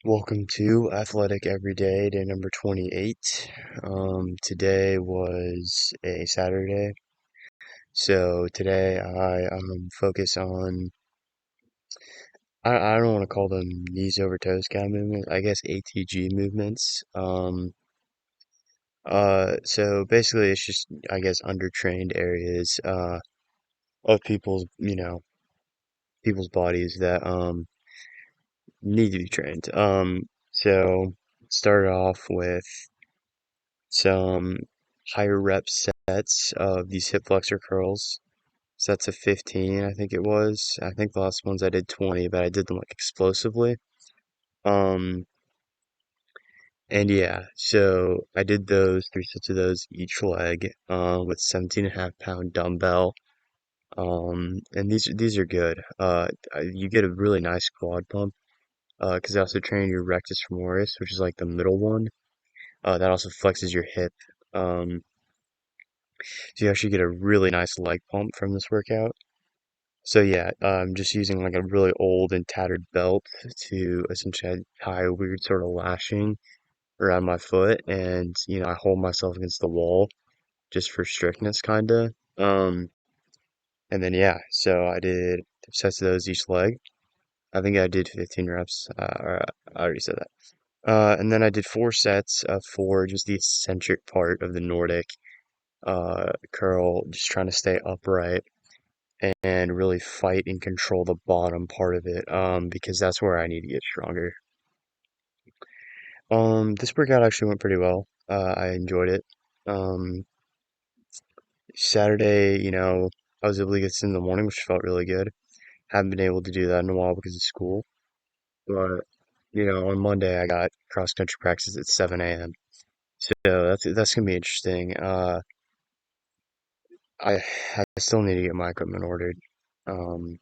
Welcome to Athletic Everyday, day number 28. Today was a Saturday, so today I focus on, I don't want to call them knees over toes kind of movement, I guess ATG movements. So basically it's just, I guess, undertrained areas, of people's bodies that, need to be trained. So started off with some higher rep sets of these hip flexor curls. Sets of 15, I think it was. I think the last ones I did 20, but I did them like explosively. Um, and yeah, so I did those, three sets of those each leg, with 17.5 pound dumbbell. And these are good. You get a really nice quad pump, because I also train your rectus femoris, which is like the middle one. That also flexes your hip. Um, So you actually get a really nice leg pump from this workout. So yeah, just using like a really old and tattered belt to essentially tie a weird sort of lashing around my foot, and I hold myself against the wall just for strictness, kinda. And then yeah, so I did sets of those each leg. I think I did 15 reps. I already said that. And then I did 4 sets of four, just the eccentric part of the Nordic curl, just trying to stay upright and really fight and control the bottom part of it, because that's where I need to get stronger. This workout actually went pretty well. I enjoyed it. Um, Saturday, I was able to get in the morning, which felt really good. Haven't been able to do that in a while because of school. But, on Monday I got cross country practice at 7 a.m. So that's gonna be interesting. I still need to get my equipment ordered. Um,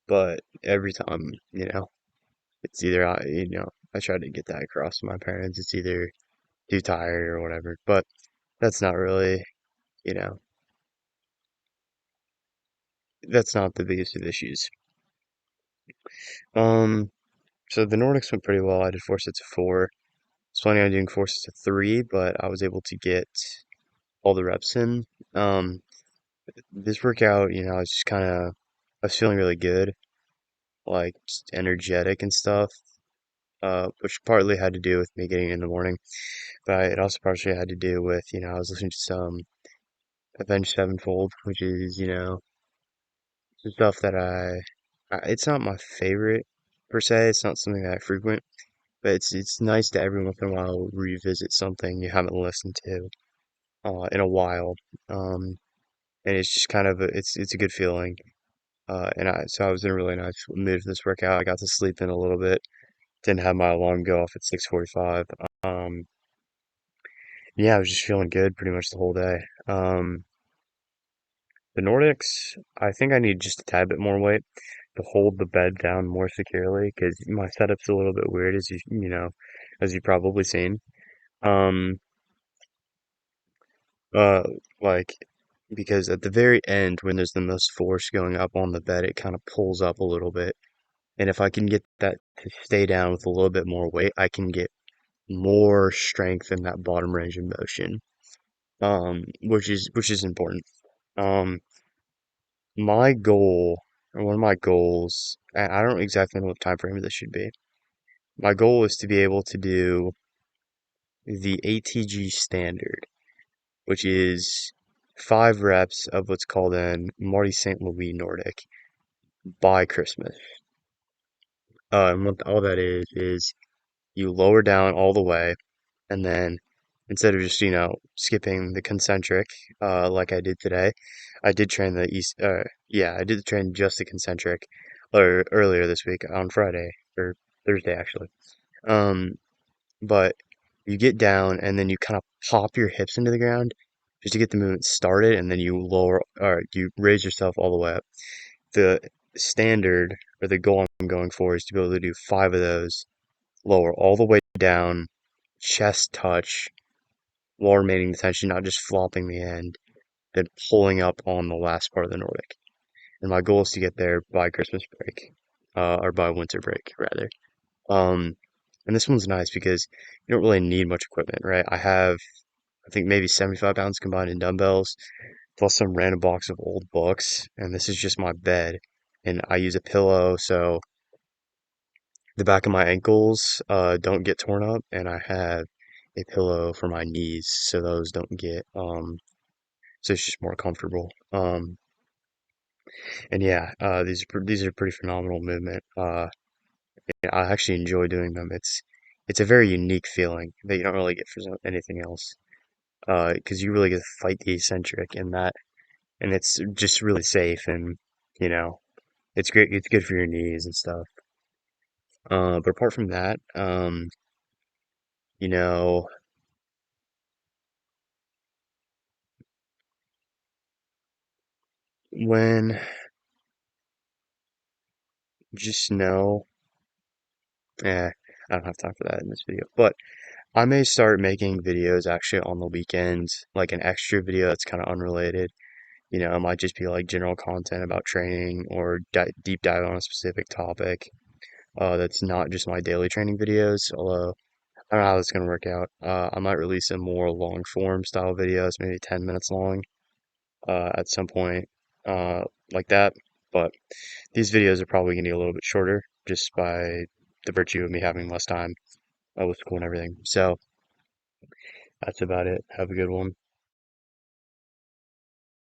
but every time, it's either I try to get that across to my parents. It's either too tired or whatever. But that's not really, you know, that's not the biggest of issues. Um, so the Nordics went pretty well. I did 4 sets of four. It's planning on doing 4 sets of three, but I was able to get all the reps in. Um, this workout, I was just I was feeling really good, like just energetic and stuff. Which partly had to do with me getting in the morning, but it also partially had to do with, I was listening to some Avenged Sevenfold, which is, some stuff that it's not my favorite per se. It's not something that I frequent, but it's nice to every once in a while revisit something you haven't listened to in a while. Um, and it's just it's a good feeling. So I was in a really nice mood for this workout. I got to sleep in a little bit. Didn't have my alarm go off at 6:45. Yeah, I was just feeling good pretty much the whole day. The Nordics, I think I need just a tad bit more weight to hold the bed down more securely because my setup's a little bit weird, as you've probably seen. Um, uh, like because at the very end, when there's the most force going up on the bed, it kind of pulls up a little bit. And if I can get that to stay down with a little bit more weight, I can get more strength in that bottom range of motion. Which is important. Um, My goal, or one of my goals, and I don't exactly know what time frame this should be. My goal is to be able to do the ATG standard, which is 5 reps of what's called an Marty St. Louis Nordic by Christmas. And what all that is you lower down all the way, and then instead of just, skipping the concentric, like I did today, I did train the east, yeah, I did train just the concentric, or earlier this week on Friday, or Thursday actually. Um, but you get down and then you kind of pop your hips into the ground just to get the movement started, and then you lower, or you raise yourself all the way up. The standard, or the goal I'm going for, is to be able to do 5 of those, lower all the way down, chest touch, while remaining the tension, not just flopping the end, then pulling up on the last part of the Nordic. And my goal is to get there by Christmas break, or by winter break, rather. Um, and this one's nice because you don't really need much equipment, right? I have, I think maybe 75 pounds combined in dumbbells, plus some random box of old books, and this is just my bed. And I use a pillow so the back of my ankles don't get torn up, and I have a pillow for my knees so those don't get so it's just more comfortable. And yeah, these are pretty phenomenal movement. Yeah, I actually enjoy doing them. It's a very unique feeling that you don't really get for anything else. Because you really get to fight the eccentric in that, and it's just really safe and you know it's great. It's good for your knees and stuff. But apart from that, you know, when just know, I don't have time for that in this video, but I may start making videos actually on the weekends, like an extra video that's kind of unrelated. You know, it might just be like general content about training or deep dive on a specific topic. That's not just my daily training videos, although I don't know how that's going to work out. I might release a more long form style videos, maybe 10 minutes long, at some point, uh, like that. But these videos are probably going to be a little bit shorter just by the virtue of me having less time with school and everything. So that's about it. Have a good one.